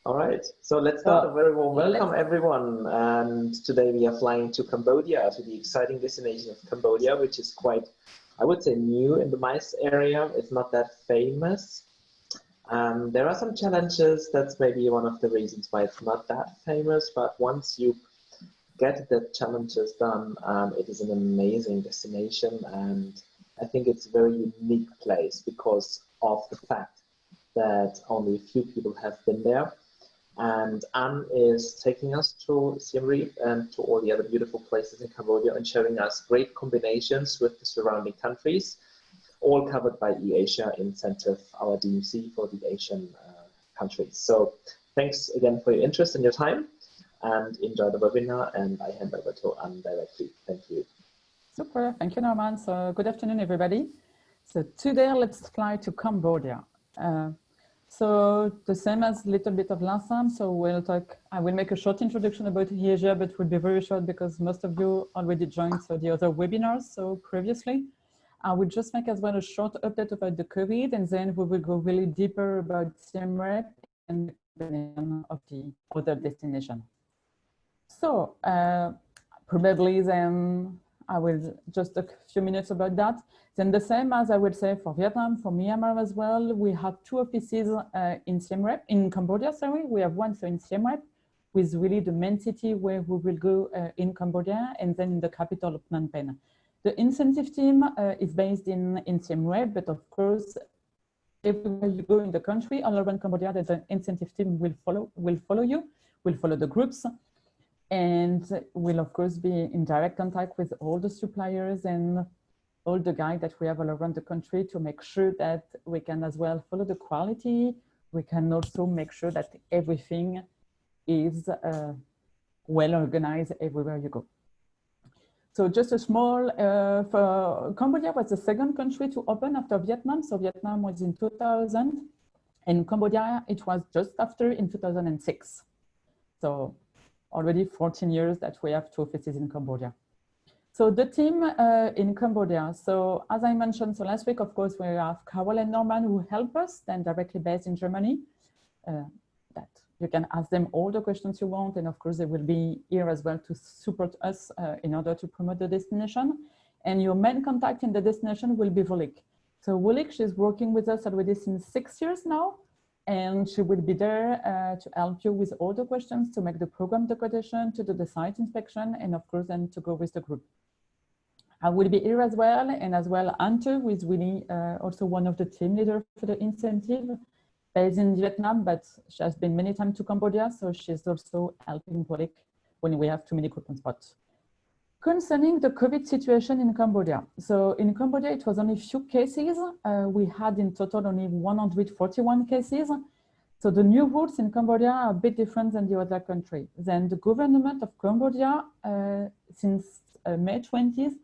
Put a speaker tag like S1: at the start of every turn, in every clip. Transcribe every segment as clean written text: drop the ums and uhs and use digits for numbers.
S1: All right, so let's start. A
S2: So
S1: very warm welcome,
S2: let's
S1: everyone. And today we are flying to Cambodia, to the exciting destination of Cambodia, which is quite, I would say, new in the MICE area. It's not that famous. There are some challenges. That's maybe one of the reasons why it's not that famous. But once you get the challenges done, it is an amazing destination. And I think it's a very unique place because of the fact that only a few people have been there. And Anne is taking us to Siem Reap and to all the other beautiful places in Cambodia and showing us great combinations with the surrounding countries, all covered by Easia Incentive, our DMC for the Asian countries. So thanks again for your interest and your time, and enjoy the webinar. And I hand over to Anne directly. Thank you.
S2: super. Thank you, Norman. So good afternoon, everybody. So today, let's fly to Cambodia. So the same as a little bit of last time. So I will make a short introduction about Easia, but it will be very short because most of you already joined the other webinars. So previously, I will just make as well a short update about the COVID, and then we will go really deeper about Siem Reap and the combination of the other destination. So probably then I will just a few minutes about that. Then the same as I would say for Vietnam, for Myanmar as well, we have two offices in Siem Reap, in Cambodia, sorry. We have one so in Siem Reap, with really the main city where we will go in Cambodia, and then in the capital of Phnom Penh. The incentive team is based in Siem Reap, but of course, everywhere you go in the country, all around Cambodia, the incentive team will follow you, will follow the groups, and will of course be in direct contact with all the suppliers and all the guides that we have all around the country to make sure that we can as well follow the quality. We can also make sure that everything is well organized everywhere you go. So just a small, for Cambodia was the second country to open after Vietnam. So Vietnam was in 2000 and Cambodia, it was just after in 2006. So already 14 years that we have two offices in Cambodia. So the team in Cambodia, so as I mentioned, so last week, of course, we have Carol and Norman who help us, then directly based in Germany, that you can ask them all the questions you want. And of course, they will be here as well to support us in order to promote the destination. And your main contact in the destination will be Vulik. So Vulik, she's working with us already since 6 years now. And she will be there to help you with all the questions, to make the program decodation, to do the site inspection, and of course, then to go with the group. I will be here as well, and as well, Ante, who is really also one of the team leaders for the incentive, based in Vietnam, but she has been many times to Cambodia, so she's also helping Vulik when we have too many group spots. Concerning the COVID situation in Cambodia. So in Cambodia, it was only a few cases. We had in total only 141 cases. So the new rules in Cambodia are a bit different than the other country. Then the government of Cambodia, since May 20th,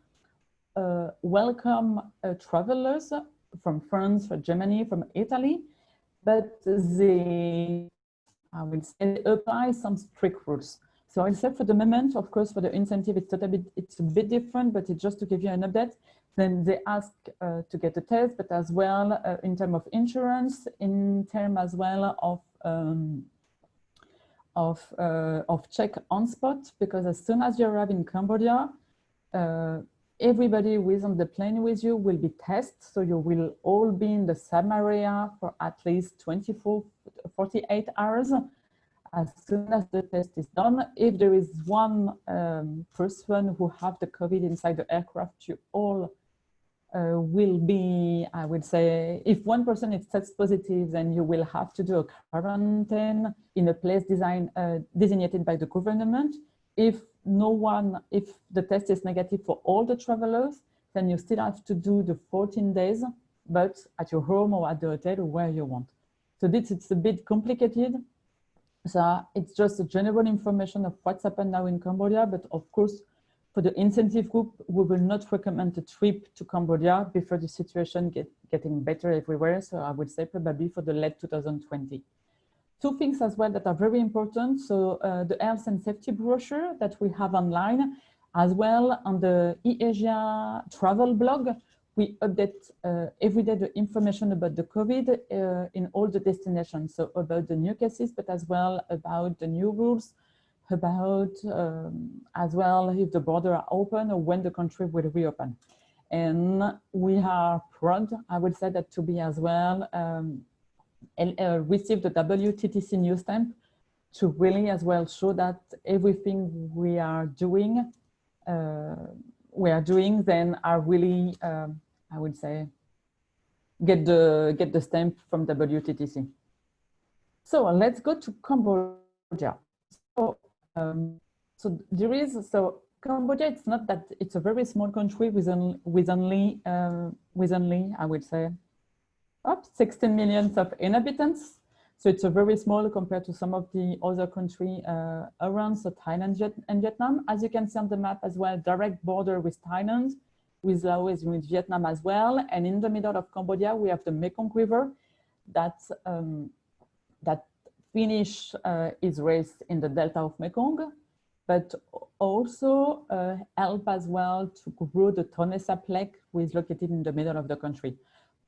S2: welcome travelers from France, from Germany, from Italy, but they, I will say, apply some strict rules. So except for the moment, of course, for the incentive, it's a bit different, but it's just to give you an update. Then they ask to get a test, but as well in terms of insurance, in terms as well of check on spot, because as soon as you arrive in Cambodia, everybody who is on the plane with you will be tested. So you will all be in the same area for at least 48 hours. As soon as the test is done, if there is one person who have the COVID inside the aircraft, you all will be, I would say, if one person is test positive, then you will have to do a quarantine in a place designated by the government. If the test is negative for all the travelers, then you still have to do the 14 days, but at your home or at the hotel or where you want. So it's a bit complicated. So it's just a general information of what's happened now in Cambodia, but of course, for the incentive group, we will not recommend a trip to Cambodia before the situation getting better everywhere. So I would say probably for the late 2020. Two things as well that are very important. So the health and safety brochure that we have online, as well on the Easia travel blog, we update every day the information about the COVID in all the destinations. So about the new cases, but as well about the new rules, about as well if the border are open or when the country will reopen. And we are proud, I would say, that to be as well receive the WTTC news stamp to really as well show that everything we are doing then are really, I would say, get the stamp from WTTC. So let's go to Cambodia. So Cambodia, it's not that it's a very small country with only I would say 16 million of inhabitants. So it's a very small compared to some of the other countries around, so Thailand and Vietnam. As you can see on the map as well, direct border with Thailand, with Laos, with Vietnam as well. And in the middle of Cambodia, we have the Mekong River that finish its race in the delta of Mekong, but also help as well to grow the Tonle Sap Lake, which is located in the middle of the country.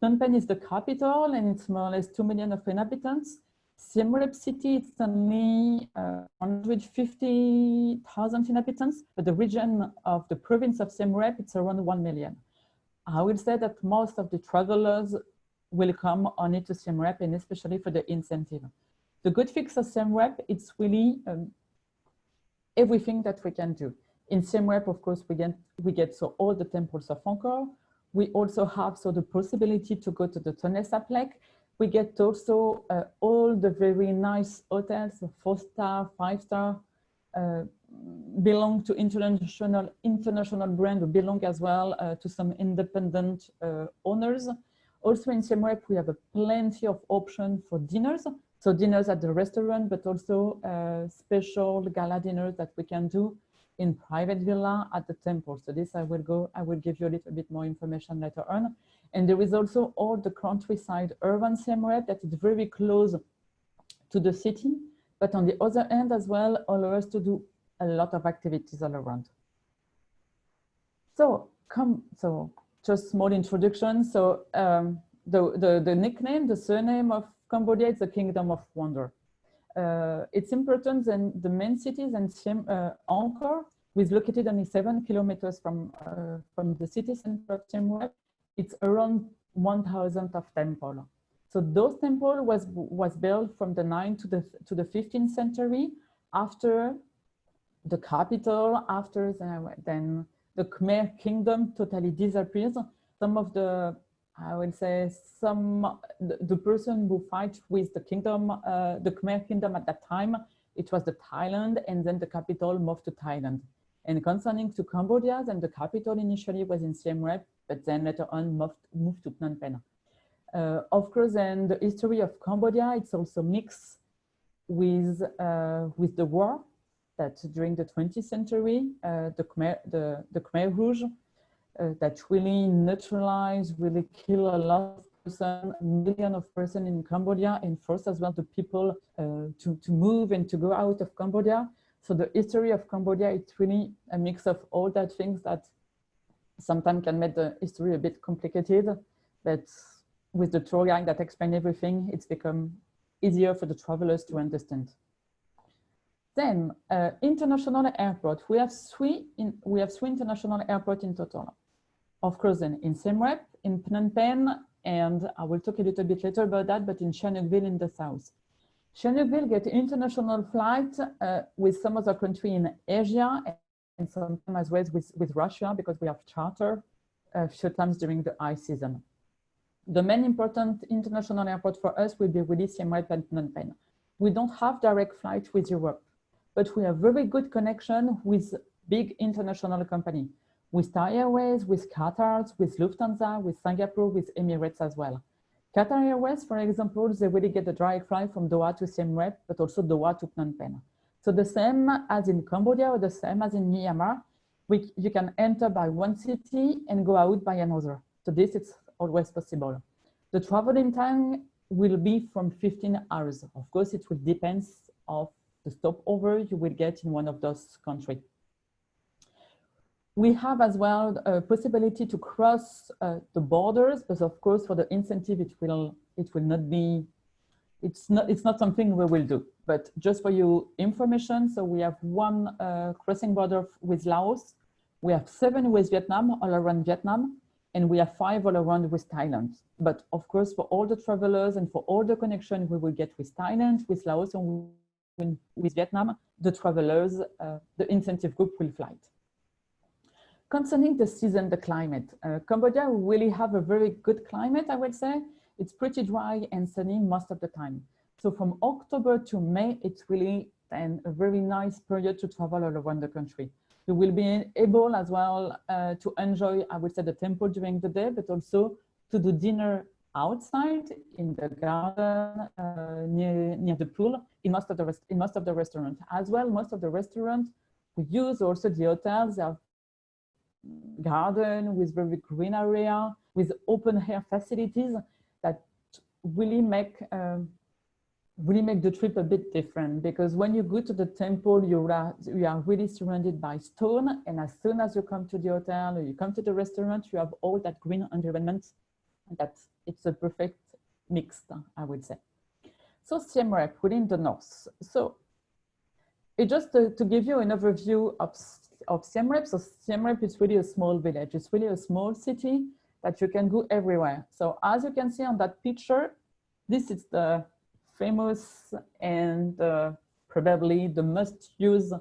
S2: Phnom Penh is the capital, and it's more or less 2 million of inhabitants. Siem Reap city, it's only 150,000 inhabitants, but the region of the province of Siem Reap, it's around 1 million. I will say that most of the travelers will come only to Siem Reap, and especially for the incentive. The good thing of Siem Reap, it's really everything that we can do. In Siem Reap, of course, we get so all the temples of Angkor. We also have so the possibility to go to the Tonle Sap Lake. We get also all the very nice hotels, 4-star, 5-star, belong to international brand, or belong as well to some independent owners. Also in Siem Reap, we have plenty of options for dinners. So dinners at the restaurant, but also special gala dinners that we can do in private villa at the temple. So this I will give you a little bit more information later on. And there is also all the countryside urban Siem Reap that is very close to the city, but on the other end as well, allow us to do a lot of activities all around. So just small introduction. So the nickname, the surname of Cambodia is the Kingdom of Wonder. It's important in the main cities, and Angkor, which is located only 7 kilometers from the city center of Siem Reap. It's around 1,000 of temples. So those temples was built from the 9th to the 15th century after the capital, after then the Khmer kingdom totally disappears. Some of the, I would say, the person who fight with the kingdom, the Khmer kingdom at that time, it was the Thailand, and then the capital moved to Thailand. And concerning to Cambodia, then the capital initially was in Siem Reap, but then later on moved to Phnom Penh. Of course, then the history of Cambodia, it's also mixed with the war that during the 20th century, the Khmer Rouge, that really neutralized, really kill a lot of person, millions of persons in Cambodia, and forced as well the people to move and to go out of Cambodia. So the history of Cambodia, it's really a mix of all that things that sometimes can make the history a bit complicated, but with the tour guide that explain everything, it's become easier for the travelers to understand. Then international airport. We have three international airports in total. Of course, then in Siem Reap, in Phnom Penh, and I will talk a little bit later about that, but in Sihanoukville in the south. Sihanoukville get international flight with some other country in Asia, and sometimes as well with Russia, because we have charter a few times during the high season. The main important international airport for us will be really Siem Reap and Phnom Penh. We don't have direct flight with Europe, but we have very good connection with big international company, with Thai Airways, with Qatar, with Lufthansa, with Singapore, with Emirates as well. Qatar Airways, for example, they really get the direct flight from Doha to Siem Reap, but also Doha to Phnom Penh. So the same as in Cambodia or the same as in Myanmar, you can enter by one city and go out by another. So this is always possible. The traveling time will be from 15 hours. Of course, it will depend on the stopover you will get in one of those countries. We have as well a possibility to cross the borders, but of course for the incentive it will not be, it's not something we will do. But just for your information, so we have one crossing border with Laos, we have 7 with Vietnam, all around Vietnam, and we have 5 all around with Thailand. But of course, for all the travelers and for all the connection we will get with Thailand, with Laos, and with Vietnam, the travelers, the incentive group will fly. Concerning the season, the climate, Cambodia really have a very good climate, I would say. It's pretty dry and sunny most of the time. So from October to May, it's really a very nice period to travel all around the country. You will be able as well to enjoy, I would say, the temple during the day, but also to do dinner outside in the garden near the pool in most of the restaurants. As well, most of the restaurants we use also the hotels. They have garden with very green area, with open air facilities that really make the trip a bit different, because when you go to the temple, you are really surrounded by stone, and as soon as you come to the hotel or you come to the restaurant, you have all that green environment. That it's a perfect mix, I would say. So Siem Reap within the north. So it just to give you an overview of Siem Reap. So Siem Reap is really a small village. It's really a small city that you can go everywhere. So as you can see on that picture, this is the famous and probably the most used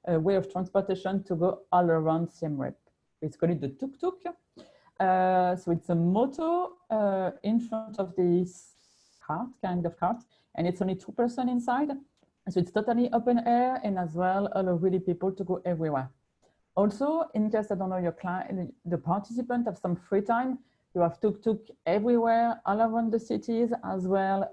S2: way of transportation to go all around Siem Reap. It's called the tuk-tuk. So it's a motor in front of this kind of cart, and it's only 2 person inside. So it's totally open air, and as well allow really people to go everywhere. Also, in case I don't know your client, the participant have some free time, you have tuk-tuk everywhere, all around the cities, as well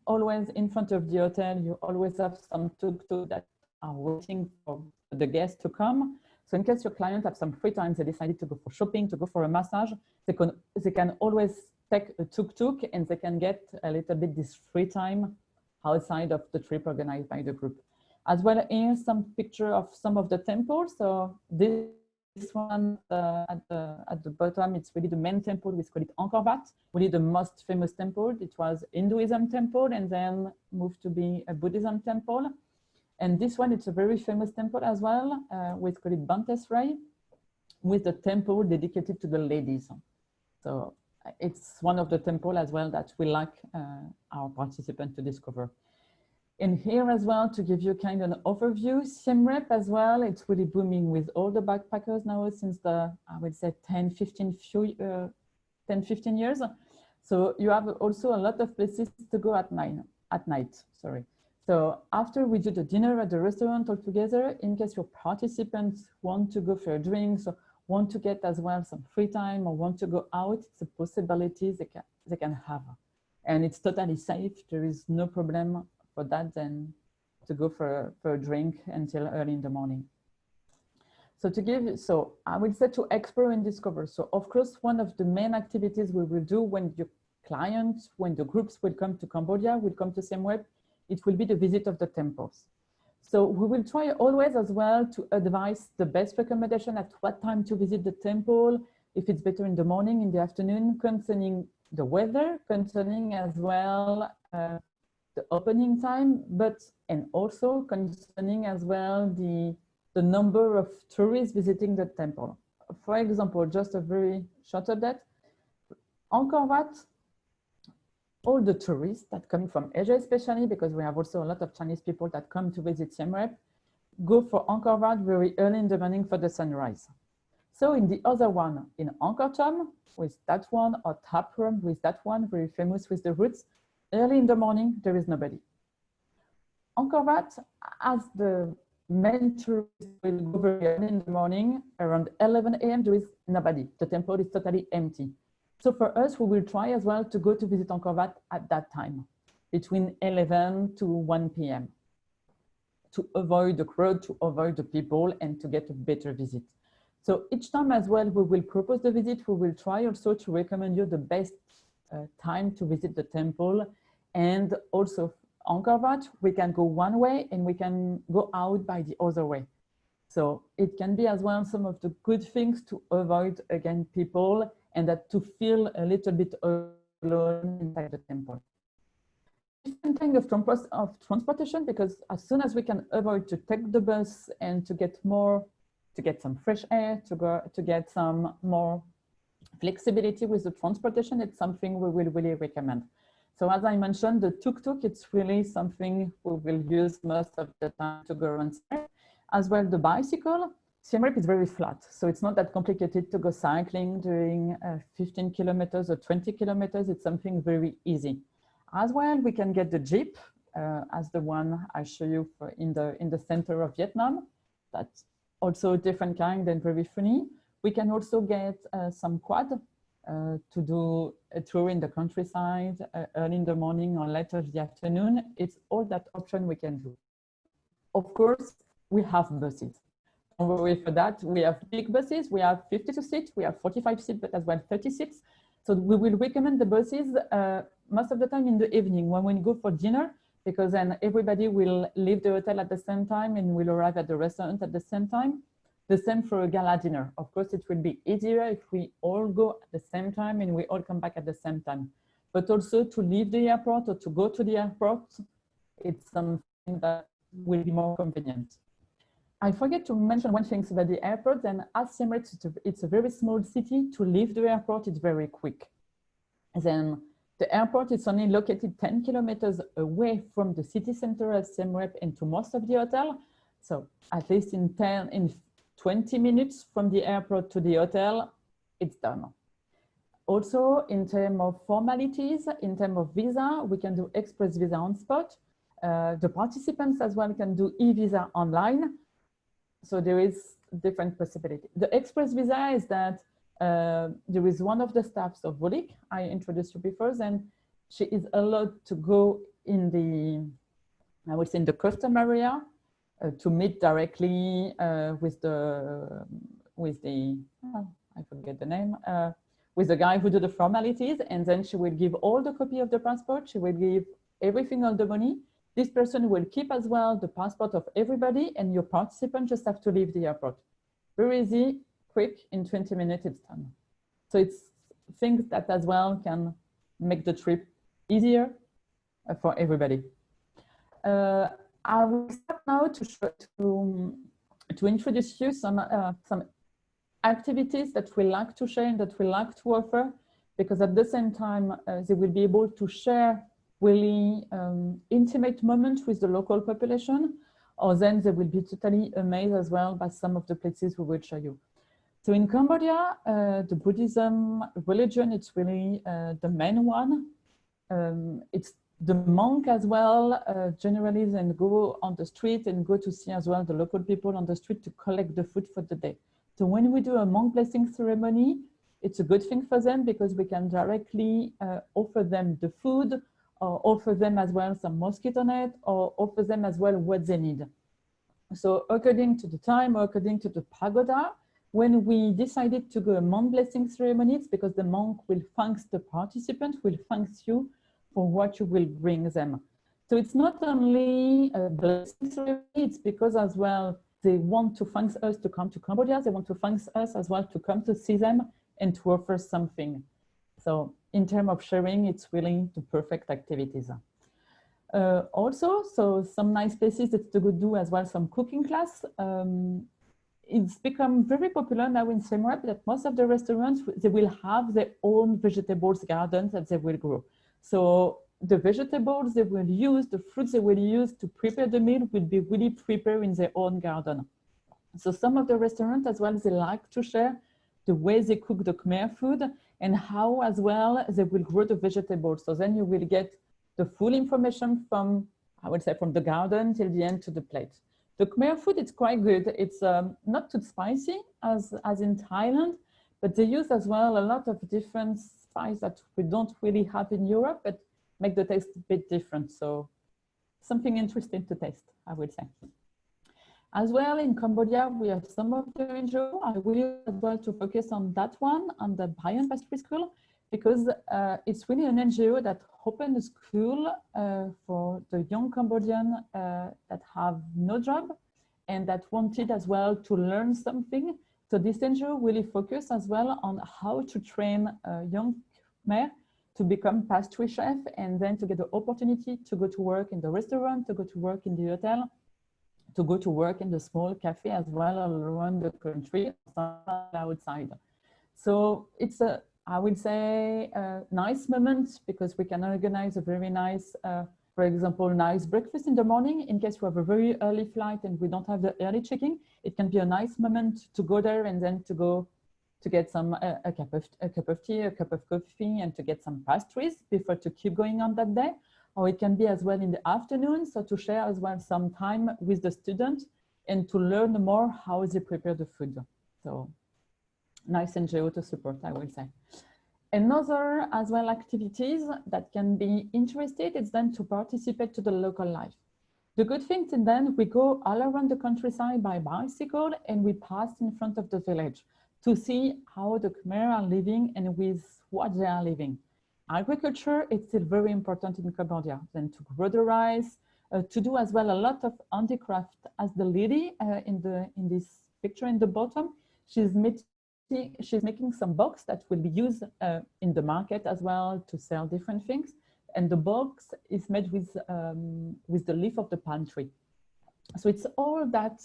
S2: always in front of the hotel. You always have some tuk-tuk that are waiting for the guests to come. So in case your client have some free time, they decided to go for shopping, to go for a massage, they can always take a tuk-tuk, and they can get a little bit this free time outside of the trip organized by the group. As well, here's some picture of some of the temples. So this one at the bottom, it's really the main temple. We call it Angkor Wat, really the most famous temple. It was Hinduism temple and then moved to be a Buddhism temple. And this one, it's a very famous temple as well. We call it Bantesrai, with the temple dedicated to the ladies. So it's one of the temples as well that we like our participants to discover. And here as well, to give you kind of an overview, Siem Reap as well, it's really booming with all the backpackers now since the, I would say 10, 15 years. So you have also a lot of places to go at night, sorry. So after we do the dinner at the restaurant all together, in case your participants want to go for a drink, so want to get as well some free time or want to go out, it's a possibility they can have. And it's totally safe. There is no problem for that than to go for a drink until early in the morning. So I would say to explore and discover. So of course, one of the main activities we will do when your clients, when the groups will come to Cambodia, will come to Siem Reap, it will be the visit of the temples. So we will try always as well to advise the best recommendation at what time to visit the temple, if it's better in the morning, in the afternoon, concerning the weather, concerning as well the opening time, and also concerning as well the number of tourists visiting the temple. For example, just a very short update, Angkor Wat, all the tourists that come from Asia, especially because we have also a lot of Chinese people that come to visit Siem Reap, go for Angkor Wat very early in the morning for the sunrise. So in the other one, in Angkor Thom, with that one, or Thap Rum with that one, very famous with the roots, early in the morning, there is nobody. Angkor Wat, as the main tourists will go very early in the morning, around 11 a.m., there is nobody. The temple is totally empty. So for us, we will try as well to go to visit Angkor Wat at that time, between 11 to 1 p.m., to avoid the crowd, to avoid the people, and to get a better visit. So each time as well, we will propose the visit. We will try also to recommend you the best time to visit the temple. And also Angkor Wat, we can go one way and we can go out by the other way. So it can be as well some of the good things to avoid, again, people, and that to feel a little bit alone inside the temple. Different kind of transportation, because as soon as we can avoid to take the bus and to get some fresh air, to get some more flexibility with the transportation, it's something we will really recommend. So as I mentioned, the tuk-tuk, it's really something we will use most of the time to go around. As well, the bicycle, Siem Reap is very flat, so it's not that complicated to go cycling during 15 kilometers or 20 kilometers. It's something very easy. As well, we can get the jeep, as the one I show you in the center of Vietnam. That's also a different kind and very funny. We can also get some quad to do a tour in the countryside early in the morning or later in the afternoon. It's all that option we can do. Of course, we have buses. Don't worry for that. We have big buses. We have 52 seats. We have 45 seats, but as well 30 seats. So we will recommend the buses most of the time in the evening when we go for dinner, because then everybody will leave the hotel at the same time and will arrive at the restaurant at the same time. The same for a gala dinner. Of course, it will be easier if we all go at the same time and we all come back at the same time. But also to leave the airport or to go to the airport, it's something that will be more convenient. I forget to mention one thing about the airport, and as Siem Reap, it's a very small city. To leave the airport, it's very quick. Then the airport is only located 10 kilometers away from the city center of Siem Reap and to most of the hotel. So at least in 20 minutes from the airport to the hotel, it's done. Also, in terms of formalities, in terms of visa, we can do express visa on spot. The participants as well can do e-visa online. So there is different possibility. The express visa is that there is one of the staffs of Volik, I introduced you before, and she is allowed to go in the, I would say in the custom area to meet directly with the I forget the name, with the guy who do the formalities, and then she will give all the copy of the passport. She will give everything on the money. This person will keep as well the passport of everybody, and your participant just have to leave the airport. Very easy, quick, in 20 minutes it's done. So it's things that as well can make the trip easier for everybody. I will start now to introduce you some activities that we like to share and that we like to offer, because at the same time they will be able to share really intimate moments with the local population, or then they will be totally amazed as well by some of the places we will show you. So in Cambodia, the Buddhism religion, it's really the main one. It's the monk as well, generally then go on the street and go to see as well the local people on the street to collect the food for the day. So when we do a monk blessing ceremony, it's a good thing for them because we can directly offer them the food, or offer them as well some mosquito net, or offer them as well what they need. So according to the time, or according to the pagoda, when we decided to go a monk blessing ceremony, it's because the monk will thank the participant, will thank you for what you will bring them. So it's not only a blessing ceremony, it's because as well they want to thank us to come to Cambodia, they want to thank us as well to come to see them and to offer something. So in terms of sharing, it's really the perfect activities. Also, so some nice places that to go do as well some cooking class. It's become very popular now in Siem Reap that most of the restaurants, they will have their own vegetables gardens that they will grow. So the vegetables they will use, the fruits they will use to prepare the meal will be really prepared in their own garden. So some of the restaurants as well, they like to share the way they cook the Khmer food and how as well they will grow the vegetables. So then you will get the full information from, I would say, from the garden till the end to the plate. The Khmer food, it's quite good. It's not too spicy as in Thailand, but they use as well a lot of different spices that we don't really have in Europe, but make the taste a bit different. So something interesting to taste, I would say. As well, in Cambodia, we have some of the NGO. I will as well to focus on that one, on the Bayan Pastry School, because it's really an NGO that opened a school for the young Cambodian that have no job and that wanted as well to learn something. So this NGO really focused as well on how to train young Khmer to become pastry chef and then to get the opportunity to go to work in the restaurant, to go to work in the hotel, to go to work in the small cafe as well all around the country, outside. So it's a, I would say, a nice moment because we can organize a very nice, for example, nice breakfast in the morning in case we have a very early flight and we don't have the early checking. It can be a nice moment to go there and then to go to get some a cup of tea, a cup of coffee, and to get some pastries before to keep going on that day. Or it can be as well in the afternoon, so to share as well some time with the student and to learn more how they prepare the food. So nice NGO to support, I will say. Another as well activities that can be interested is then to participate to the local life. The good thing is then we go all around the countryside by bicycle and we pass in front of the village to see how the Khmer are living and with what they are living. Agriculture is still very important in Cambodia. Then to grow the rice, to do as well a lot of handicraft. As the lady in this picture in the bottom, she's making some box that will be used in the market as well to sell different things. And the box is made with the leaf of the palm tree. So it's all that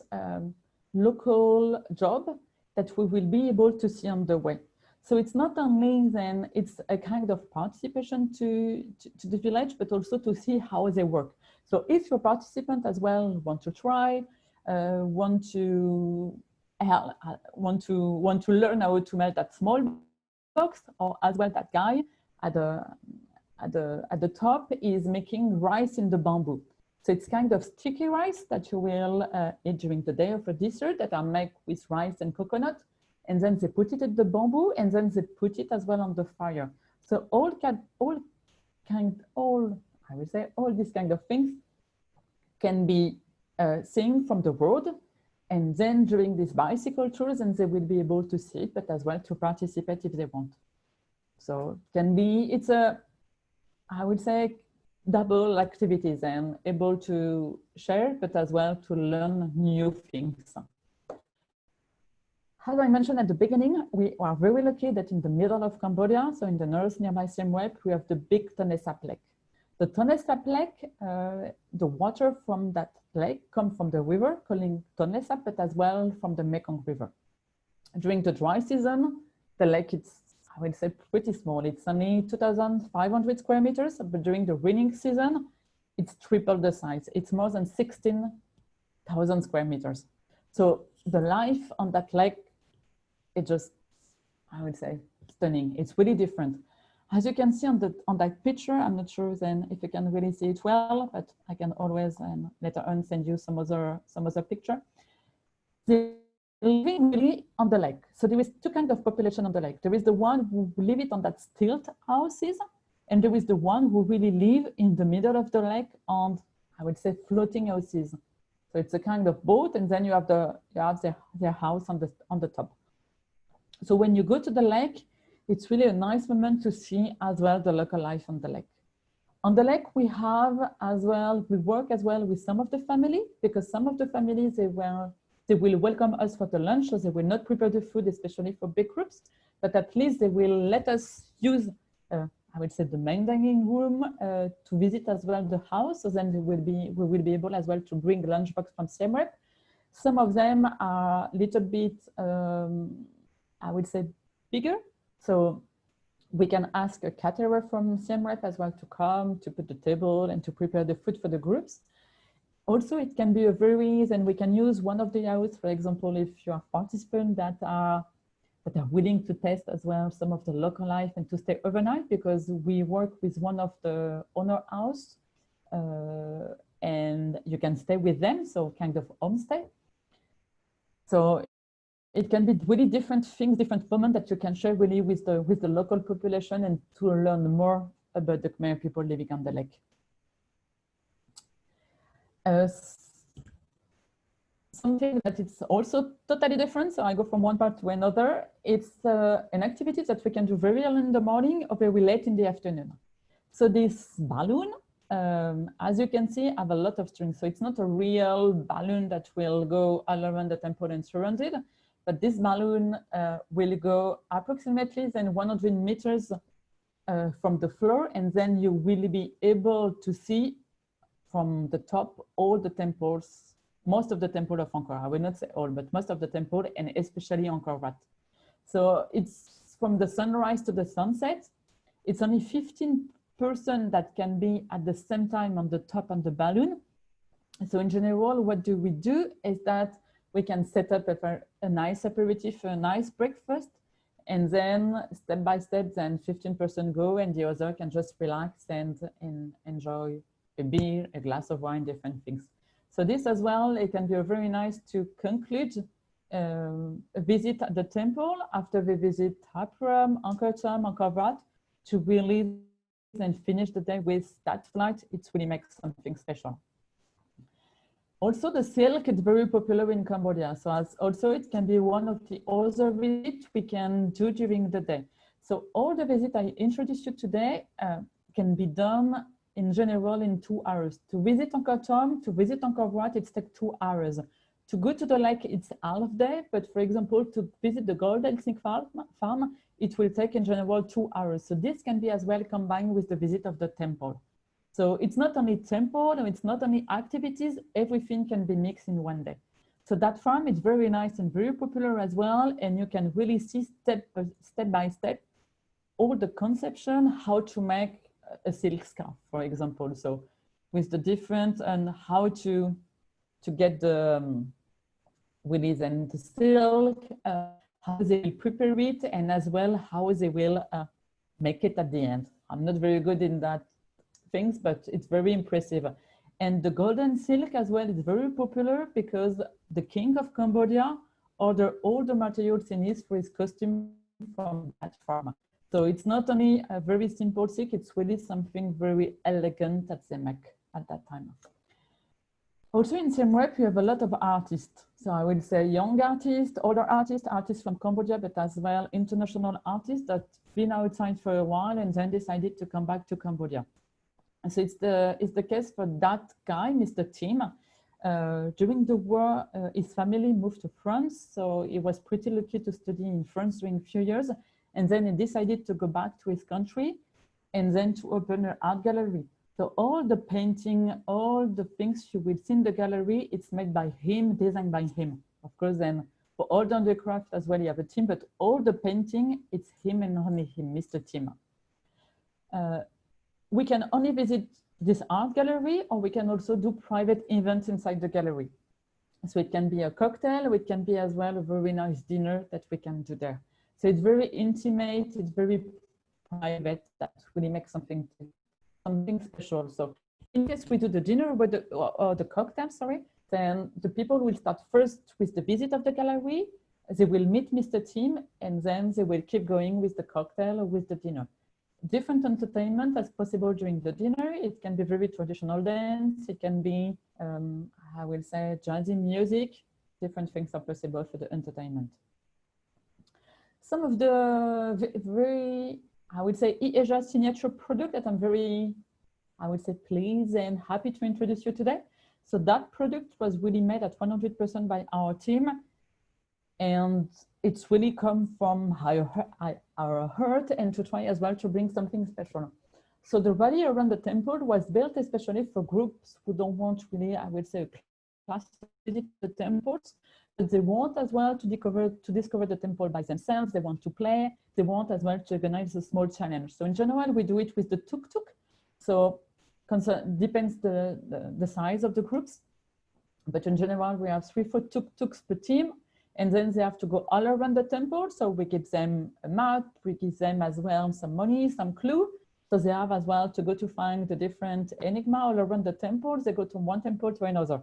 S2: local job that we will be able to see on the way. So it's not only then, it's a kind of participation to the village, but also to see how they work. So if your participant as well want to try, want to learn how to make that small box, or as well that guy at the top is making rice in the bamboo. So it's kind of sticky rice that you will eat during the day of a dessert that are made with rice and coconut. And then they put it at the bamboo and then they put it as well on the fire. So all these kind of things can be seen from the road. And then during these bicycle tours, and they will be able to see it, but as well to participate if they want. So it's a, I would say, double activities and able to share, but as well to learn new things. As I mentioned at the beginning, we are very lucky that in the middle of Cambodia, so in the north nearby Siem Reap, we have the big Tonle Sap Lake. The Tonle Sap Lake, the water from that lake comes from the river calling Tonle Sap, but as well from the Mekong River. During the dry season, the lake is, I would say, pretty small. It's only 2,500 square meters, but during the raining season, it's triple the size. It's more than 16,000 square meters. So the life on that lake, it's just, I would say, stunning. It's really different. As you can see on that picture, I'm not sure then if you can really see it well, but I can always later on send you some other picture. They're living really on the lake. So there is two kinds of population on the lake. There is the one who live it on that stilt houses, and there is the one who really live in the middle of the lake on, I would say, floating houses. So it's a kind of boat, and then you have their house on the top. So when you go to the lake, it's really a nice moment to see as well the local life on the lake. On the lake, we work as well with some of the family, because some of the families, they will welcome us for the lunch, so they will not prepare the food, especially for big groups, but at least they will let us use, I would say, the main dining room to visit as well the house. So then we will be able as well to bring lunchbox from Siem Reap. Some of them are a little bit, I would say, bigger. So we can ask a caterer from Siem Reap as well to come to put the table and to prepare the food for the groups. Also, it can be then we can use one of the houses, for example, if you are participants that are willing to test as well some of the local life and to stay overnight, because we work with one of the owner house and you can stay with them, so kind of homestay. So it can be really different things, different moments that you can share really with the local population and to learn more about the Khmer people living on the lake. Something that it's also totally different, so I go from one part to another. It's an activity that we can do very early in the morning or very late in the afternoon. So this balloon as you can see, have a lot of strings. So it's not a real balloon that will go all around the temple and surround it, but this balloon will go approximately then 100 meters from the floor, and then you will be able to see from the top all the temples, most of the temple of Angkor. I will not say all, but most of the temple, and especially Angkor Wat. So it's from the sunrise to the sunset. It's only 15 person that can be at the same time on the top of the balloon. So in general, what do we do is that we can set up a nice aperitif, a nice breakfast, and then step by step, then 15% go and the other can just relax and enjoy a beer, a glass of wine, different things. So this as well, it can be very nice to conclude a visit at the temple after we visit Thapram, Angkor Thom, Angkor Wat, to really and finish the day with that flight. It really makes something special. Also, the silk is very popular in Cambodia. So as also it can be one of the other visits we can do during the day. So all the visits I introduced you today can be done in general in 2 hours. To visit Angkor Thom, to visit Angkor Wat, it takes 2 hours. To go to the lake, it's half day, but for example, to visit the Golden Sink farm, it will take in general 2 hours. So this can be as well combined with the visit of the temple. So it's not only temple, and it's not only activities, everything can be mixed in one day. So that farm is very nice and very popular as well. And you can really see step by step all the conception, how to make a silk scarf, for example. So with the different and how to get the willies and the silk, how they will prepare it, and as well how they will make it at the end. I'm not very good in that things, but it's very impressive. And the golden silk as well is very popular because the king of Cambodia ordered all the materials he needs for his costume from that farm. So it's not only a very simple silk, it's really something very elegant that they make at that time. Also in Siem Reap, you have a lot of artists. So I will say young artists, older artists, artists from Cambodia, but as well international artists that been outside for a while and then decided to come back to Cambodia. And so it's the case for that guy, Mr. Tim. During the war, his family moved to France. So he was pretty lucky to study in France during a few years. And then he decided to go back to his country and then to open an art gallery. So all the painting, all the things you will see in the gallery, it's made by him, designed by him. Of course, then for all the undercraft as well, you have a team, but all the painting, it's him and only him, Mr. Tim. We can only visit this art gallery, or we can also do private events inside the gallery. So it can be a cocktail, it can be as well a very nice dinner that we can do there. So it's very intimate, it's very private, that really makes something special. So in case we do the dinner or the cocktail, sorry, then the people will start first with the visit of the gallery, they will meet Mr. Tim, and then they will keep going with the cocktail or with the dinner. Different entertainment as possible during the dinner. It can be very traditional dance, it can be, I will say, jazzy music. Different things are possible for the entertainment. Some of the very, I would say, Easia signature product that I'm very, I would say, pleased and happy to introduce you today. So that product was really made at 100% by our team. And it's really come from our heart and to try as well to bring something special. So the rally around the temple was built especially for groups who don't want really, I would say, a class to visit the temples, but they want as well to discover the temple by themselves. They want to play. They want as well to organize a small challenge. So in general, we do it with the tuk-tuk. So depends the size of the groups. But in general, we have 3-4 tuk-tuks per team. And then they have to go all around the temple. So we give them a map, we give them as well some money, some clue. So they have as well to go to find the different enigma all around the temple. They go from one temple to another.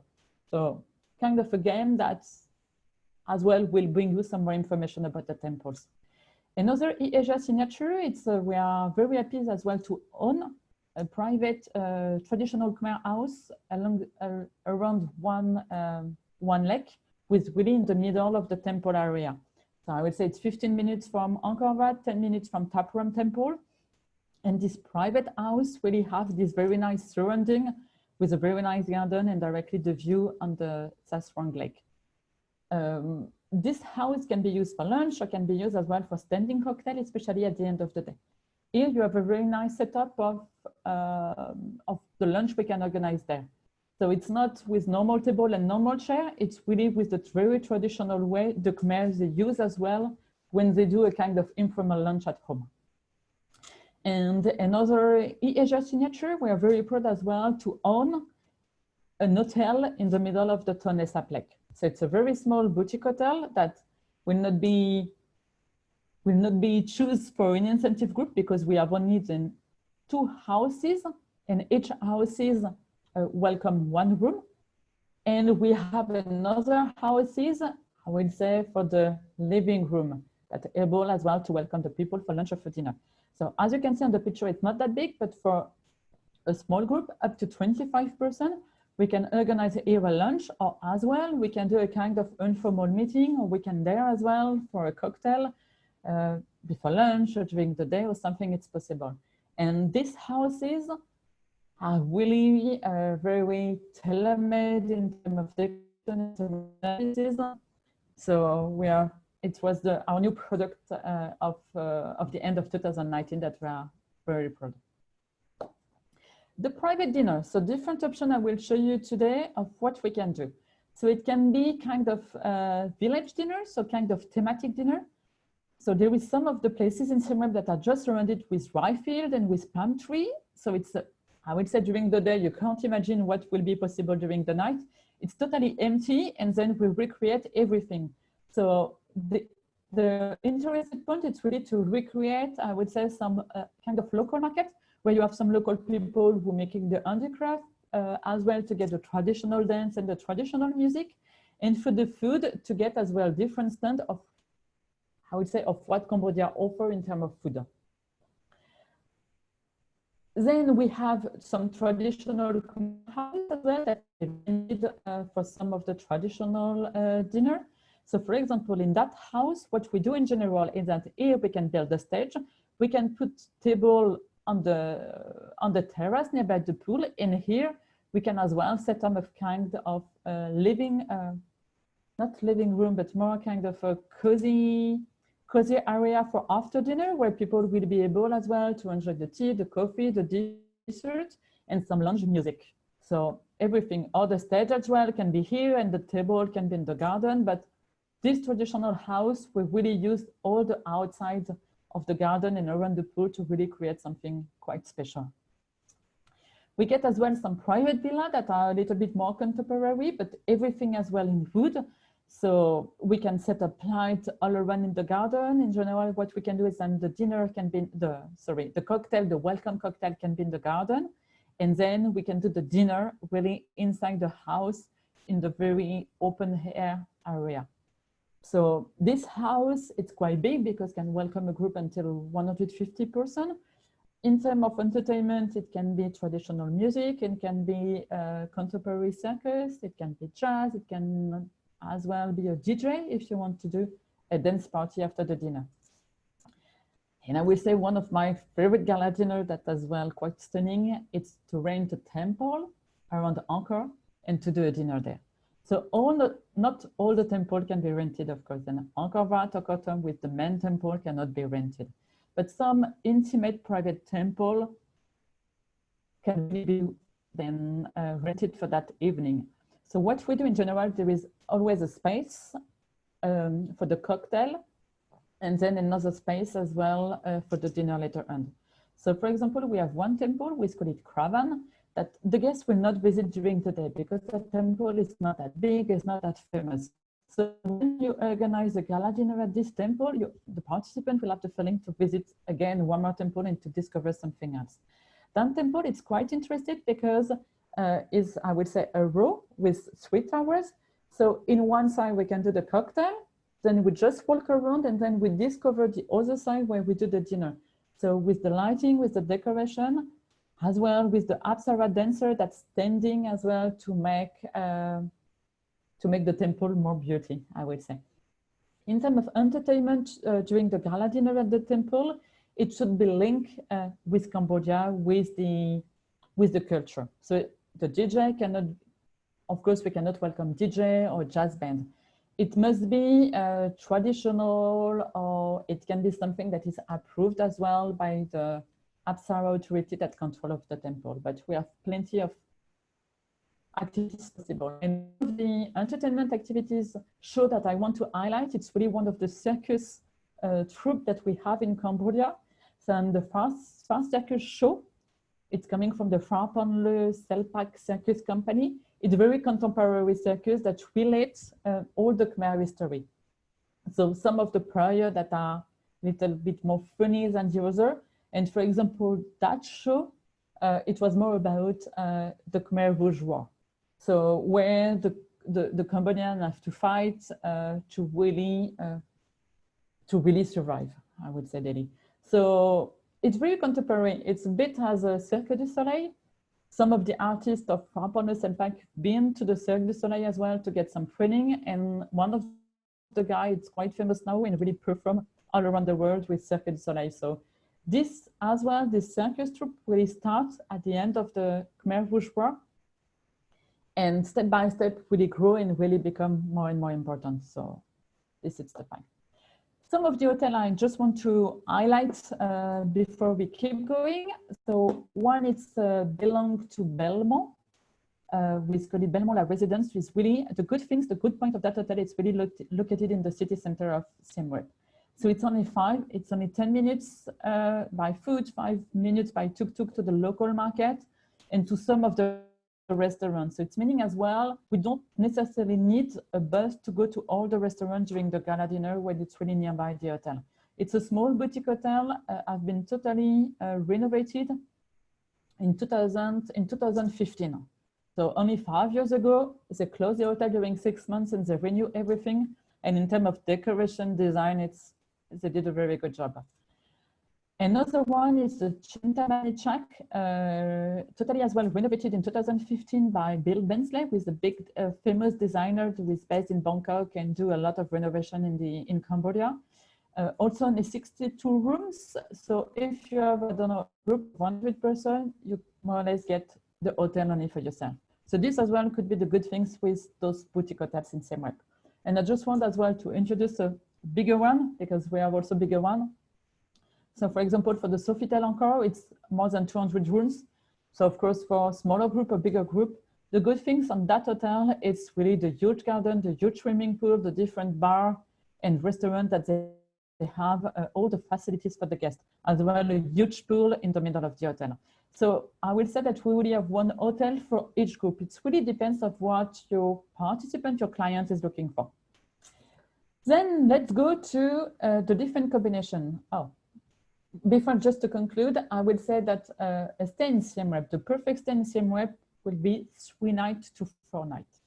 S2: So kind of a game that as well will bring you some more information about the temples. Another Easia signature, it's we are very happy as well to own a private traditional Khmer house around one lake, with really in the middle of the temple area. So I would say it's 15 minutes from Angkor Wat, 10 minutes from Thapram Temple. And this private house really have this very nice surrounding with a very nice garden and directly the view on the Saswang Lake. This house can be used for lunch or can be used as well for standing cocktail, especially at the end of the day. Here you have a very nice setup of the lunch we can organize there. So it's not with normal table and normal chair, it's really with the very traditional way the Khmers they use as well when they do a kind of informal lunch at home. And another Easia signature, we are very proud as well to own an hotel in the middle of the Tonle Sap Lake. So it's a very small boutique hotel that will not be chosen for an incentive group because we have only then 2 houses and each houses welcome 1 room. And we have another houses, I would say, for the living room that are able as well to welcome the people for lunch or for dinner. So as you can see on the picture, it's not that big, but for a small group, up to 25%, we can organize here a lunch, or as well, we can do a kind of informal meeting, or we can there as well for a cocktail before lunch or during the day or something, it's possible. And these houses are really very tailor-made in terms of decoration analysis. So it was our new product of the end of 2019 that we are very proud of. The private dinner, so different option I will show you today of what we can do. So it can be kind of village dinner, so kind of thematic dinner. So there is some of the places in Siem Reap that are just surrounded with rye field and with palm tree. So it's, I would say during the day, you can't imagine what will be possible during the night. It's totally empty and then we recreate everything. So the interesting point is really to recreate, I would say, some kind of local market where you have some local people who are making the handicraft as well to get the traditional dance and the traditional music. And for the food to get as well different stand of, I would say, of what Cambodia offer in terms of food. Then we have some traditional houses as well that need for some of the traditional dinner. So for example, in that house, what we do in general is that here we can build a stage. We can put table on the terrace nearby the pool. And here we can as well set up a kind of living, not living room, but more kind of a cozy area for after dinner where people will be able as well to enjoy the tea, the coffee, the dessert, and some lounge music. So everything, all the stage as well can be here and the table can be in the garden, but this traditional house, we really use all the outside of the garden and around the pool to really create something quite special. We get as well some private villa that are a little bit more contemporary, but everything as well in wood. So we can set up light all around in the garden. In general, what we can do is then the dinner can be, the cocktail, the welcome cocktail can be in the garden. And then we can do the dinner really inside the house in the very open air area. So this house, it's quite big because it can welcome a group until 150 persons. In terms of entertainment, it can be traditional music, it can be contemporary circus, it can be jazz, it can as well be a DJ if you want to do a dance party after the dinner. And I will say one of my favorite gala dinner that as well quite stunning, it's to rent a temple around Angkor and to do a dinner there. So not all the temple can be rented, of course, and Angkor Wat or Koh Tom with the main temple cannot be rented. But some intimate private temple can be then rented for that evening. So what we do in general, there is always a space for the cocktail and then another space as well for the dinner later on. So for example, we have one temple, we call it Kravan, that the guests will not visit during the day because the temple is not that big, it's not that famous. So when you organize a gala dinner at this temple, the participant will have the feeling to visit again one more temple and to discover something else. That temple is quite interesting because is, I would say, a row with 3 towers. So in one side we can do the cocktail, then we just walk around and then we discover the other side where we do the dinner. So with the lighting, with the decoration, as well with the Apsara dancer that's standing as well to make the temple more beauty, I would say. In terms of entertainment during the gala dinner at the temple, it should be linked with Cambodia, with the culture. So the DJ cannot, of course, we cannot welcome DJ or jazz band. It must be traditional, or it can be something that is approved as well by the Apsara authority that control of the temple. But we have plenty of activities possible. And the entertainment activities show that I want to highlight, it's really one of the circus troupe that we have in Cambodia. So the first circus show, it's coming from the Frapanle Selpak Circus Company. It's a very contemporary circus that relates all the Khmer history. So some of the prior that are a little bit more funny than the other. And for example, that show, it was more about the Khmer Rouge War. So where the Cambodians have to fight to really survive, I would say, daily. So it's very contemporary. It's a bit as a Cirque du Soleil. Some of the artists of Frapanle Selpak been to the Cirque du Soleil as well to get some training. And one of the guys, it's quite famous now and really perform all around the world with Cirque du Soleil. So this as well, this circus troupe really starts at the end of the Khmer Rouge War, and step by step really grow and really become more and more important. So this is the point. Some of the hotel I just want to highlight before we keep going. So one is belong to Belmont. We call it Belmont La Residence. Is really the good things, the good point of that hotel. It's really located in the city center of Siem Reap. So it's only 10 minutes by foot, 5 minutes by tuk-tuk to the local market and to some of the restaurants. So it's meaning as well, we don't necessarily need a bus to go to all the restaurants during the gala dinner when it's really nearby the hotel. It's a small boutique hotel. I've been totally renovated in 2015. So only 5 years ago, they closed the hotel during 6 months and they renew everything. And in terms of decoration design, they did a very good job. Another one is the Chintamani Chak, totally as well renovated in 2015 by Bill Bensley, who is a big famous designer who is based in Bangkok and do a lot of renovation in Cambodia. Also only 62 rooms. So if you have, I don't know, a group of 100 person, you more or less get the hotel only for yourself. So this as well could be the good things with those boutique hotels in Siem Reap. And I just want as well to introduce a bigger one because we have also bigger one. So for example, for the Sofitel Angkor, it's more than 200 rooms. So of course, for a smaller group, a bigger group, the good things on that hotel, it's really the huge garden, the huge swimming pool, the different bar and restaurant that they have, all the facilities for the guests, as well as a huge pool in the middle of the hotel. So I will say that we really have one hotel for each group. It really depends on what your participant, your client is looking for. Then let's go to the different combination. Before just to conclude, I would say that a stay in Siem Reap, the perfect stay in Siem Reap will be 3 nights to 4 nights.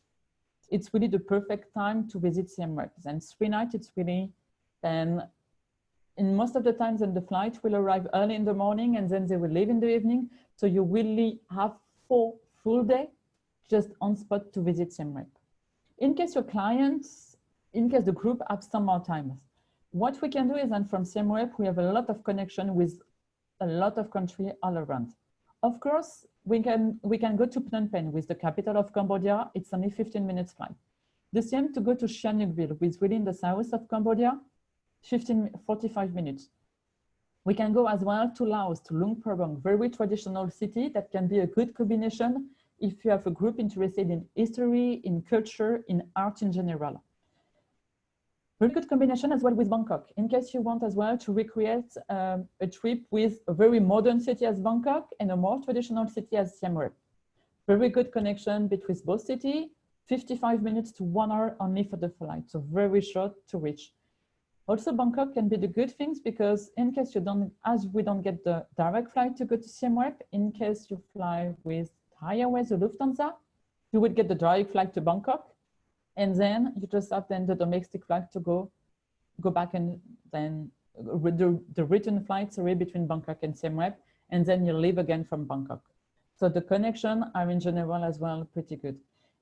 S2: It's really the perfect time to visit Siem Reap. And 3 nights, it's really then, in most of the times, then the flight will arrive early in the morning and then they will leave in the evening. So you really have 4 full days just on spot to visit Siem Reap. In case your clients, in case the group have some more time, what we can do is, and from Siem Reap, we have a lot of connection with a lot of countries all around. Of course, we can go to Phnom Penh, with the capital of Cambodia. It's only 15 minutes flight. The same to go to Sihanoukville, which is really in the south of Cambodia, 45 minutes. We can go as well to Laos, to Luang Prabang, very traditional city that can be a good combination if you have a group interested in history, in culture, in art in general. Very good combination as well with Bangkok, in case you want as well to recreate a trip with a very modern city as Bangkok and a more traditional city as Siem Reap. Very good connection between both cities, 55 minutes to 1 hour only for the flight, so very short to reach. Also, Bangkok can be the good things because in case you don't, as we don't get the direct flight to go to Siem Reap, in case you fly with Thai Airways or Lufthansa, you would get the direct flight to Bangkok. And then you just have then the domestic flight to go back, and then the return flight, sorry, between Bangkok and Siem Reap, and then you leave again from Bangkok. So the connection are in general as well pretty good.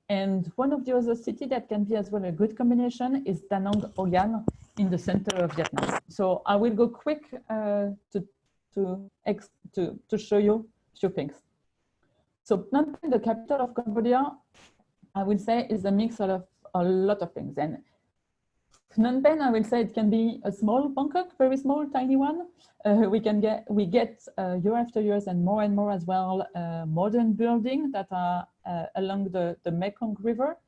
S2: And one of the other cities that can be as well a good combination is Da Nang Oyan in the center of Vietnam. So I will go quick to to show you a few things. So Phnom Penh, the capital of Cambodia, I will say is a mix of a lot of things. And Phnom Penh, I will say it can be a small Bangkok, very small, tiny one. We get year after years and more as well modern buildings that are along the Mekong River.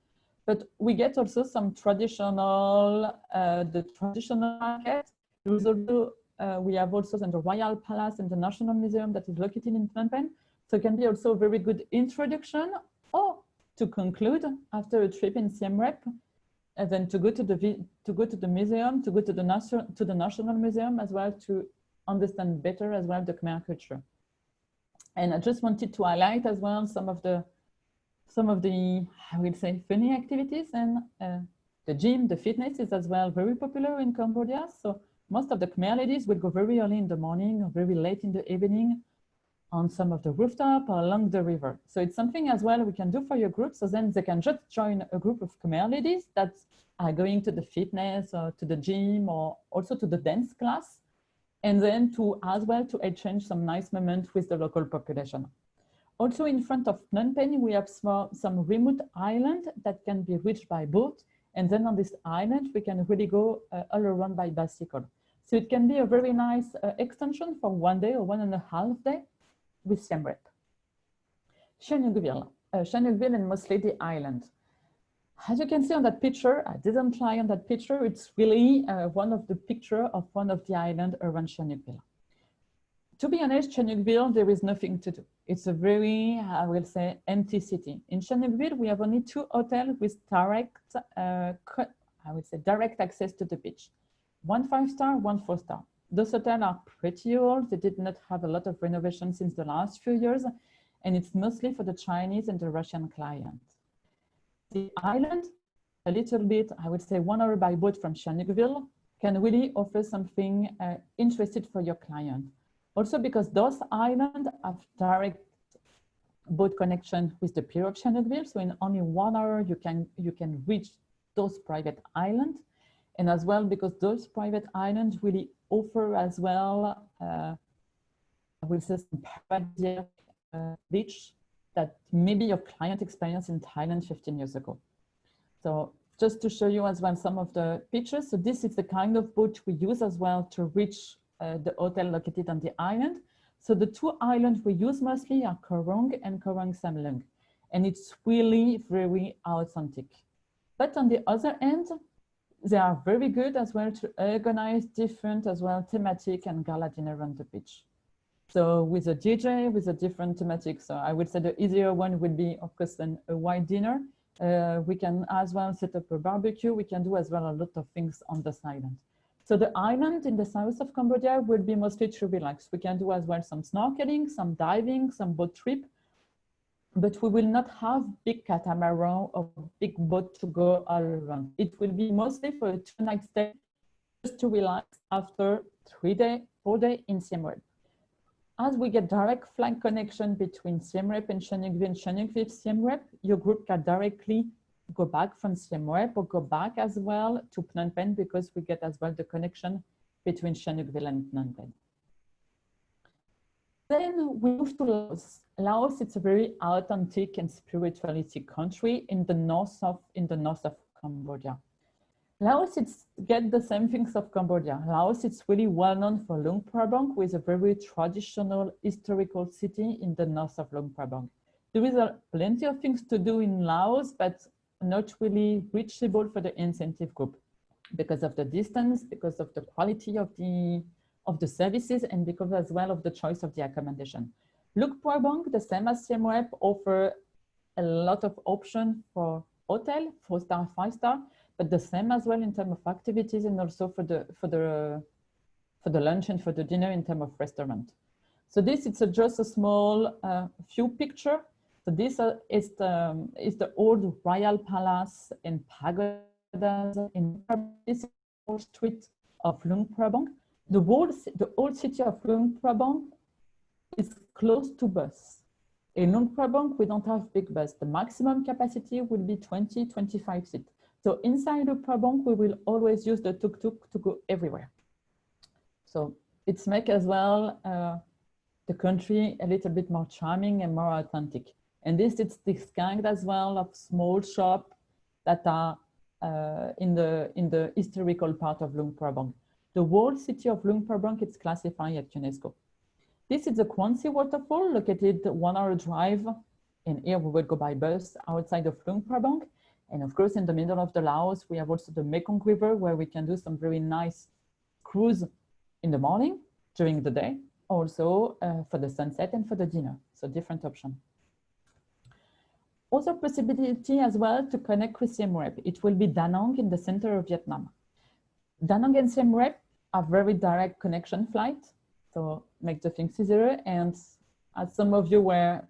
S2: But we get also some traditional, the traditional market. We have also the Royal Palace and the National Museum that is located in Phnom Penh. So it can be also a very good introduction, or to conclude after a trip in Siem Reap, and then to go to the museum, to go to the National Museum as well, to understand better as well the Khmer culture. And I just wanted to highlight as well some of the I will say funny activities, and the gym, the fitness is as well very popular in Cambodia. So most of the Khmer ladies will go very early in the morning or very late in the evening on some of the rooftop or along the river. So it's something as well we can do for your group. So then they can just join a group of Khmer ladies that are going to the fitness or to the gym or also to the dance class. And then to as well to exchange some nice moments with the local population. Also in front of Phnom Penh, we have some remote island that can be reached by boat. And then on this island, we can really go all around by bicycle. So it can be a very nice extension for 1 day or 1.5 days with Siem Reap. Sihanoukville and mostly the island. As you can see on that picture, I didn't try on that picture. It's really one of the picture of one of the island around Sihanoukville. To be honest, Sihanoukville, there is nothing to do. It's a very, I will say, empty city. In Sihanoukville, we have only 2 hotels with direct, I would say, direct access to the beach. 1 5-star, 1 4-star. Those hotels are pretty old. They did not have a lot of renovation since the last few years, and it's mostly for the Chinese and the Russian clients. The island, a little bit, I would say 1 hour by boat from Sihanoukville, can really offer something interesting for your client. Also because those islands have direct boat connection with the pier of Sihanoukville, so in only 1 hour you can reach those private islands. And as well, because those private islands really offer as well, I will say some paradisiac beach that maybe your client experienced in Thailand 15 years ago. So just to show you as well some of the pictures. So this is the kind of boat we use as well to reach the hotel located on the island. So the 2 islands we use mostly are Korong and Korong Samlung. And it's really very authentic. But on the other end, they are very good as well to organize different as well thematic and gala dinner on the beach. So with a DJ, with a different thematic. So I would say the easier one would be, of course, a white dinner. We can as well set up a barbecue. We can do as well a lot of things on this island. So the island in the south of Cambodia will be mostly to relax. We can do as well some snorkeling, some diving, some boat trip, but we will not have big catamaran or big boat to go all around. It will be mostly for a 2-night stay, just to relax after 4 days in Siem Reap. As we get direct flight connection between Siem Reap and Sihanoukville, Siem Reap, your group can directly go back from Siem Reap or go back as well to Phnom Penh, because we get as well the connection between Sihanoukville and Phnom Penh. Then we move to Laos. Laos, it's a very authentic and spirituality country in the north of Cambodia. Laos, it's get the same things of Cambodia. Laos, it's really well known for Luang Prabang, with a very traditional historical city in the north of Luang Prabang. There is plenty of things to do in Laos, but not really reachable for the incentive group because of the distance, because of the quality of the services, and because as well of the choice of the accommodation. Luang Prabang, the same as Siem Reap, offer a lot of options for hotel, 4-star, 5-star, but the same as well in terms of activities, and also for the lunch and for the dinner in terms of restaurant. So this is just a small few picture. So this is the old royal palace and pagodas in this old street of Luang Prabang. The old city of Luang Prabang is close to bus. In Luang Prabang, we don't have big bus. The maximum capacity will be 20-25 seats. So inside Luang Prabang, we will always use the tuk-tuk to go everywhere. So it's make as well the country a little bit more charming and more authentic. And it's this kind as well of small shop that are in the historical part of Luang Prabang. The whole city of Luang Prabang is classified at UNESCO. This is the Kwansi waterfall located 1 hour drive, and here we will go by bus outside of Luang Prabang. And of course, in the middle of the Laos, we have also the Mekong River where we can do some very nice cruise in the morning, during the day, also for the sunset and for the dinner. So different option. Also possibility as well to connect with Siem Reap. It will be Da Nang in the center of Vietnam. Da Nang and Siem Reap are very direct connection flight, so make the things easier. And as some of you were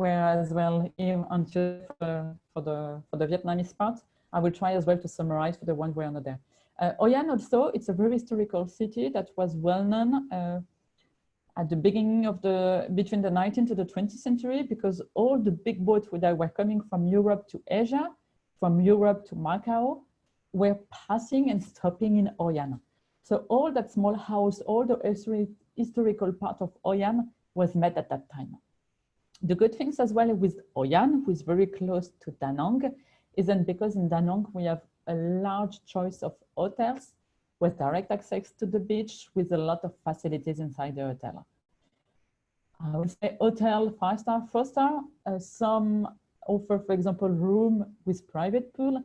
S2: as well here until for the Vietnamese part, I will try as well to summarize for the one we're on there. Hoi An also, it's a very historical city that was well known at the beginning of between the 19th to the 20th century, because all the big boats that were coming from Europe to Asia, from Europe to Macau, were passing and stopping in Hoi An. So all that small house, all the historical part of Hoi An was met at that time. The good things as well with Hoi An, who is very close to Da Nang, isn't because in Da Nang we have a large choice of hotels with direct access to the beach with a lot of facilities inside the hotel. I would say hotel 5-star, 4-star. Some offer, for example, room with private pool.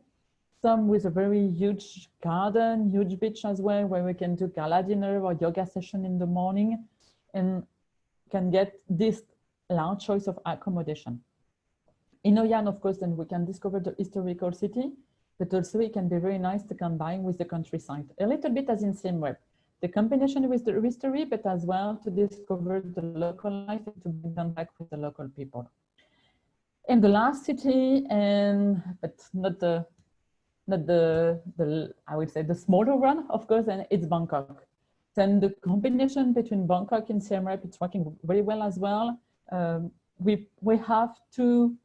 S2: Some with a very huge garden, huge beach as well, where we can do gala dinner or yoga session in the morning and can get this large choice of accommodation. In Hoi An, of course, then we can discover the historical city, but also it can be very nice to combine with the countryside. A little bit as in Siem Reap. The combination with the history, but as well to discover the local life and to bring them back with the local people. And the last city, but not the I would say the smaller one, of course, and it's Bangkok. Then the combination between Bangkok and Siem Reap, it's working very well as well. We have two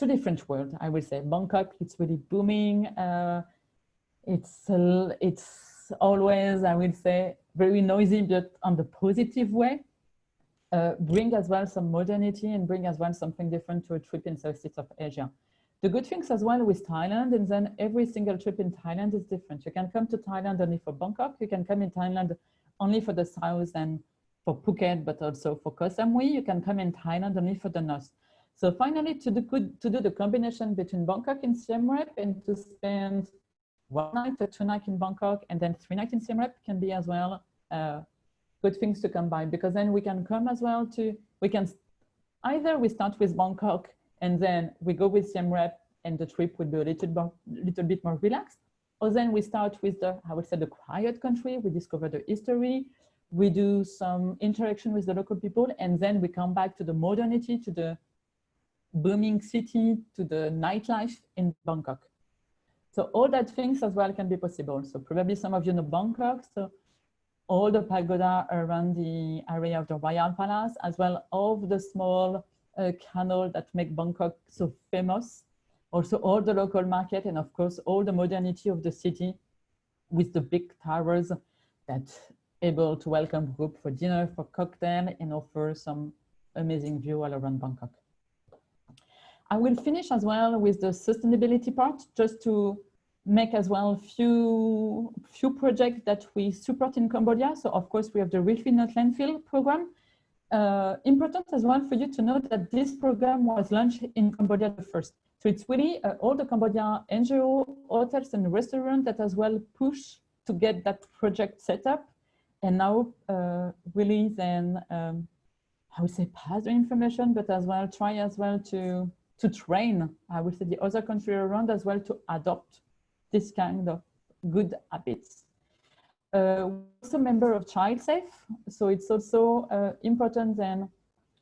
S2: different worlds, I would say. Bangkok, it's really booming. It's always, I would say, very noisy, but on the positive way. Bring as well some modernity and bring as well something different to a trip in Southeast of Asia. The good things as well with Thailand, and then every single trip in Thailand is different. You can come to Thailand only for Bangkok. You can come in Thailand only for the south and for Phuket, but also for Koh Samui. You can come in Thailand only for the north. So finally, to do the combination between Bangkok and Siem Reap and to spend 1 night or 2 nights in Bangkok and then 3 nights in Siem Reap can be as well good things to combine, because then we can come as well either we start with Bangkok and then we go with Siem Reap and the trip will be a little bit more relaxed. Or then we start with I would say the quiet country, we discover the history, we do some interaction with the local people, and then we come back to the modernity, to the booming city, to the nightlife in Bangkok. So all that things as well can be possible. So probably some of you know Bangkok, so all the pagoda around the area of the Royal Palace, as well all the small canal that make Bangkok so famous. Also all the local market, and of course all the modernity of the city with the big towers that able to welcome group for dinner, for cocktail, and offer some amazing view all around Bangkok. I will finish as well with the sustainability part, just to make as well few projects that we support in Cambodia. So of course we have the Refill Not Landfill program. Important as well for you to know that this program was launched in Cambodia the first. So it's really all the Cambodia NGO, hotels and restaurants that as well push to get that project set up. And now really then, I would say pass the information, but as well try as well to train, I would say the other country around as well to adopt this kind of good habits. Also member of Child Safe. So it's also important then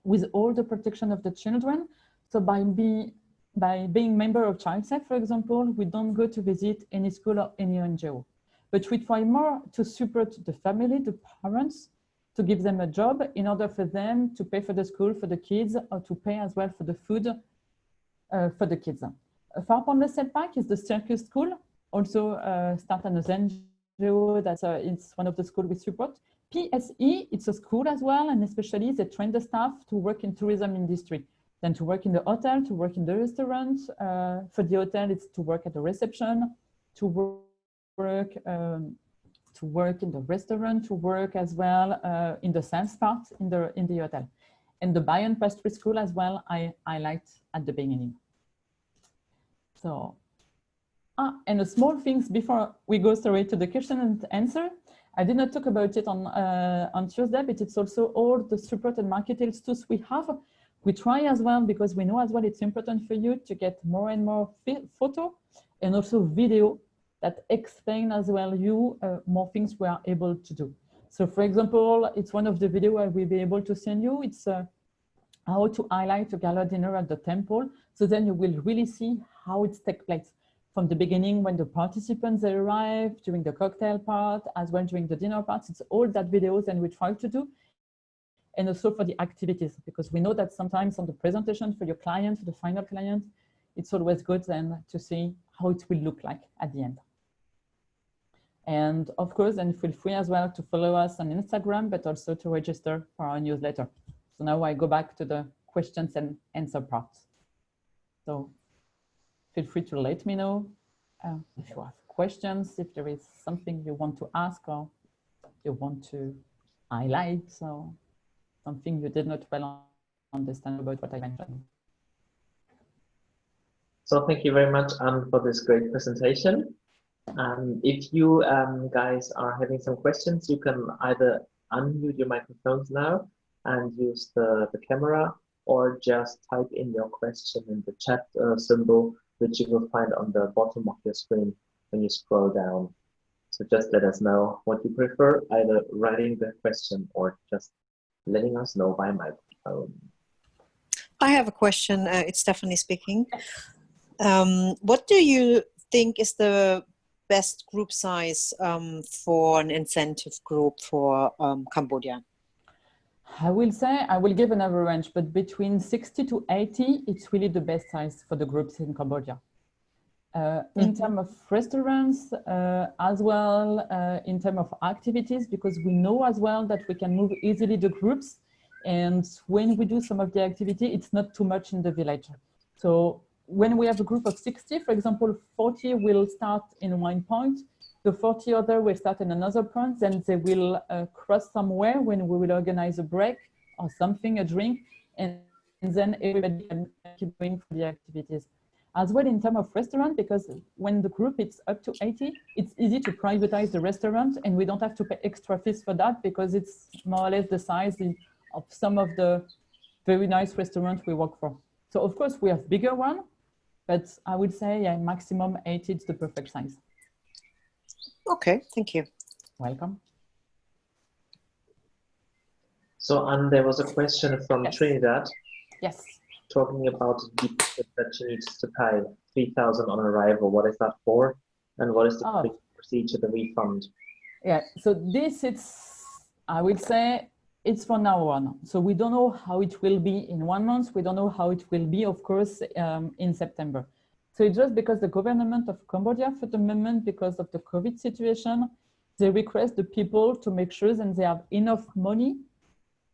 S2: with all the protection of the children. So by being member of Child Safe, for example, we don't go to visit any school or any NGO, but we try more to support the family, the parents, to give them a job in order for them to pay for the school for the kids, or to pay as well for the food for the kids. Far Pond Park is the circus school, also started as an NGO, that's it's one of the schools we support. PSE, it's a school as well, and especially they train the staff to work in tourism industry, then to work in the hotel, to work in the restaurant. For the hotel, it's to work at the reception, to work in the restaurant, to work as well in the sales part in the hotel. And the Bayon Pastry School as well, I liked at the beginning. So, and the small things before we go straight to the question and answer. I did not talk about it on Tuesday, but it's also all the support and marketing tools we have. We try as well, because we know as well it's important for you to get more and more photo and also video that explain as well you more things we are able to do. So for example, it's one of the video I will be able to send you. It's how to highlight a gala dinner at the temple. So then you will really see how it takes place from the beginning when the participants arrive, during the cocktail part, as well during the dinner part. It's all that videos and we try to do. And also for the activities, because we know that sometimes on the presentation for your client, for the final client, it's always good then to see how it will look like at the end. And of course, then feel free as well to follow us on Instagram, but also to register for our newsletter. So now I go back to the questions and answer part. So feel free to let me know if you have questions, if there is something you want to ask or you want to highlight, so something you did not well understand about what I mentioned.
S1: So thank you very much, Anne, for this great presentation. If you guys are having some questions, you can either unmute your microphones now and use the camera, or just type in your question in the chat symbol, which you will find on the bottom of your screen when you scroll down. So just let us know what you prefer, either writing the question or just letting us know by microphone.
S3: I have a question. It's Stephanie speaking. What do you think is the best group size for an incentive group for Cambodia?
S2: I will say, I will give another range, but between 60 to 80, it's really the best size for the groups in Cambodia. In terms of restaurants, as well, in terms of activities, because we know as well that we can move easily the groups. And when we do some of the activity, it's not too much in the village. So when we have a group of 60, for example, 40 will start in one point, the 40 other will start in another point, then they will cross somewhere when we will organize a break or something, a drink, and then everybody can keep going for the activities. As well in terms of restaurant, because when the group is up to 80, it's easy to privatize the restaurant and we don't have to pay extra fees for that because it's more or less the size of some of the very nice restaurants we work for. So of course we have bigger one, but I would say maximum 80 is the perfect size.
S3: Okay, thank you.
S2: Welcome.
S1: So, Anne, there was a question from Trinidad.
S2: Yes.
S1: Talking about the deposit that she needs to pay, 3,000 on arrival. What is that for? And what is the procedure, the refund? Yeah, so this it's, I would say, it's for now on. So we don't know how it will be in 1 month. We don't know how it will be, of course, in September. So it's just because the government of Cambodia, for the moment, because of the COVID situation, they request the people to make sure that they have enough money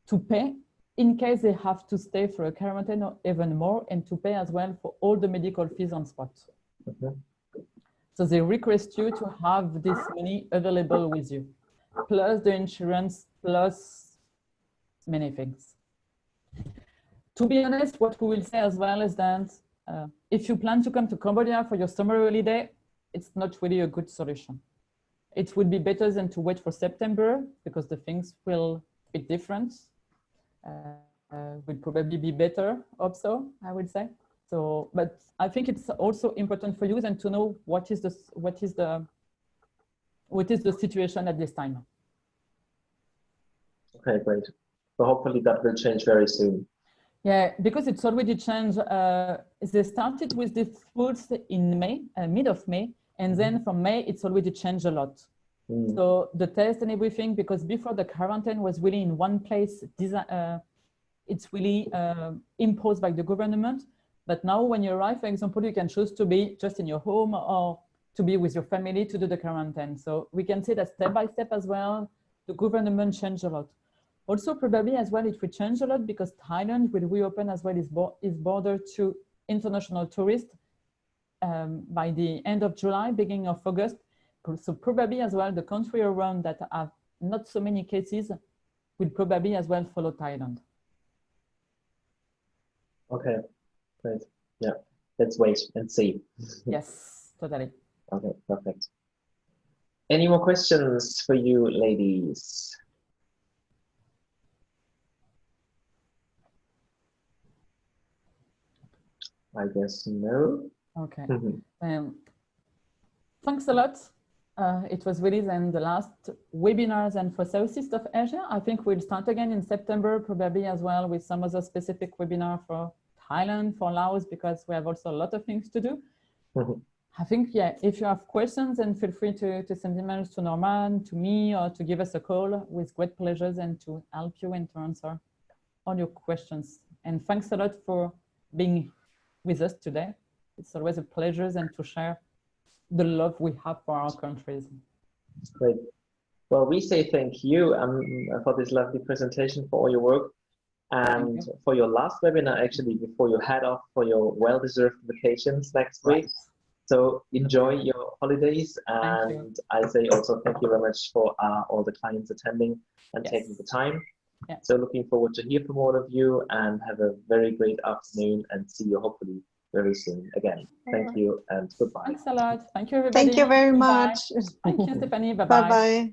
S1: to pay in case they have to stay for a quarantine or even more, and to pay as well for all the medical fees on spot. Okay. So they request you to have this money available with you, plus the insurance, plus many things. To be honest, what we will say as well is that if you plan to come to Cambodia for your summer holiday, it's not really a good solution. It would be better than to wait for September because the things will be different. Will probably be better also, I would say. So, but I think it's also important for you then to know what is the situation at this time. Okay, great. So hopefully that will change very soon. Yeah, because it's already changed. They started with these rules in May, mid of May, and then from May it's already changed a lot. So the test and everything, because before the quarantine was really in one place, it's really imposed by the government. But now when you arrive, for example, you can choose to be just in your home or to be with your family to do the quarantine. So we can say that step by step as well,
S2: the government changed a lot. Also, probably as well, it will change a lot because Thailand will reopen as well its border to international tourists by the end of July, beginning of August. So probably as well, the country around that have not so many cases will probably as well follow Thailand.
S1: Okay, great. Yeah, let's wait and see.
S2: Yes, totally.
S1: Okay, perfect. Any more questions for you, ladies? I guess no.
S2: Okay. Thanks a lot. It was really then the last webinars and for Southeast of Asia. I think we'll start again in September, probably as well with some other specific webinar for Thailand, for Laos, because we have also a lot of things to do. I think, yeah, if you have questions, then feel free to send emails to Norman, to me, or to give us a call with great pleasures and to help you and to answer all your questions. And thanks a lot for being with us today. It's always a pleasure and to share the love we have for our countries.
S1: Great. Well, we say thank you for this lovely presentation, for all your work, and for your last webinar, actually, before you head off for your well-deserved vacations next week. So enjoy your holidays, and I say also thank you very much for all the clients attending and taking the time. So looking forward to hear from all of you, and have a very great afternoon, and see you hopefully very soon again. Thank you and goodbye.
S2: Thanks a lot. Thank you, everybody.
S3: Thank you very
S2: Goodbye.
S3: much.
S2: Thank you, Stephanie. Bye-bye.
S3: Bye-bye.